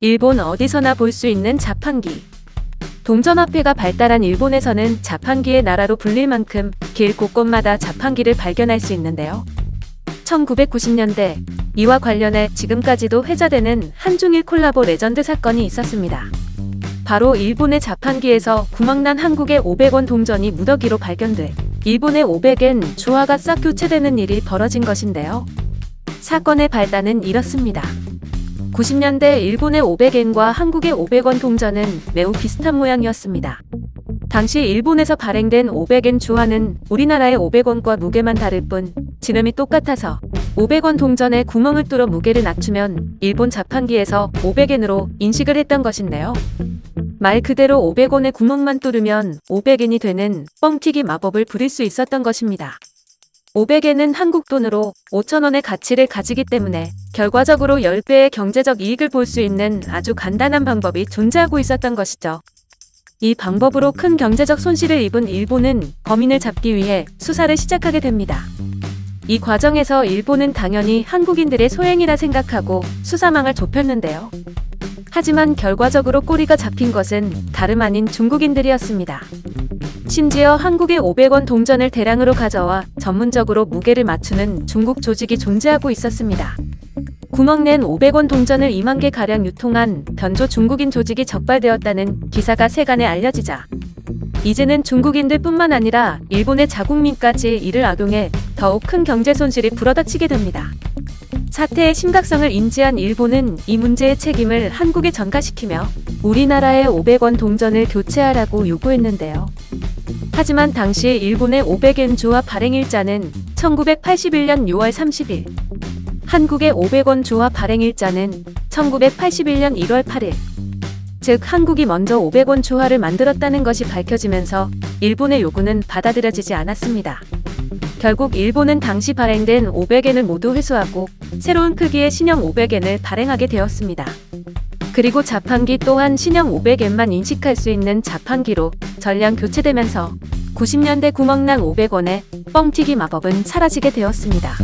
일본 어디서나 볼 수 있는 자판기. 동전화폐가 발달한 일본에서는 자판기의 나라로 불릴 만큼 길 곳곳마다 자판기를 발견할 수 있는데요. 1990년대 이와 관련해 지금까지도 회자되는 한중일 콜라보 레전드 사건이 있었습니다. 바로 일본의 자판기에서 구멍난 한국의 500원 동전이 무더기로 발견돼 일본의 500엔 주화가 싹 교체되는 일이 벌어진 것인데요. 사건의 발단은 이렇습니다. 90년대 일본의 500엔과 한국의 500원 동전은 매우 비슷한 모양이었습니다. 당시 일본에서 발행된 500엔 주화는 우리나라의 500원과 무게만 다를 뿐 지름이 똑같아서 500원 동전에 구멍을 뚫어 무게를 낮추면 일본 자판기에서 500엔으로 인식을 했던 것인데요. 말 그대로 500원에 구멍만 뚫으면 500엔이 되는 뻥튀기 마법을 부릴 수 있었던 것입니다. 500엔은 한국 돈으로 5,000원의 가치를 가지기 때문에 결과적으로 10배의 경제적 이익을 볼 수 있는 아주 간단한 방법이 존재하고 있었던 것이죠. 이 방법으로 큰 경제적 손실을 입은 일본은 범인을 잡기 위해 수사를 시작하게 됩니다. 이 과정에서 일본은 당연히 한국인들의 소행이라 생각하고 수사망을 좁혔는데요. 하지만 결과적으로 꼬리가 잡힌 것은 다름 아닌 중국인들이었습니다. 심지어 한국의 500원 동전을 대량으로 가져와 전문적으로 무게를 맞추는 중국 조직이 존재하고 있었습니다. 구멍낸 500원 동전을 2만 개가량 유통한 변조 중국인 조직이 적발되었다는 기사가 세간에 알려지자 이제는 중국인들 뿐만 아니라 일본의 자국민까지 이를 악용해 더욱 큰 경제 손실이 불어닥치게 됩니다. 사태의 심각성을 인지한 일본은 이 문제의 책임을 한국에 전가시키며 우리나라의 500원 동전을 교체하라고 요구했는데요. 하지만 당시 일본의 500엔 주화 발행일자는 1981년 6월 30일, 한국의 500원 주화 발행일자는 1981년 1월 8일, 즉 한국이 먼저 500원 주화를 만들었다는 것이 밝혀지면서 일본의 요구는 받아들여지지 않았습니다. 결국 일본은 당시 발행된 500엔을 모두 회수하고 새로운 크기의 신형 500엔을 발행하게 되었습니다. 그리고 자판기 또한 신형 500엔만 인식할 수 있는 자판기로 전량 교체되면서 90년대 구멍난 500원의 뻥튀기 마법은 사라지게 되었습니다.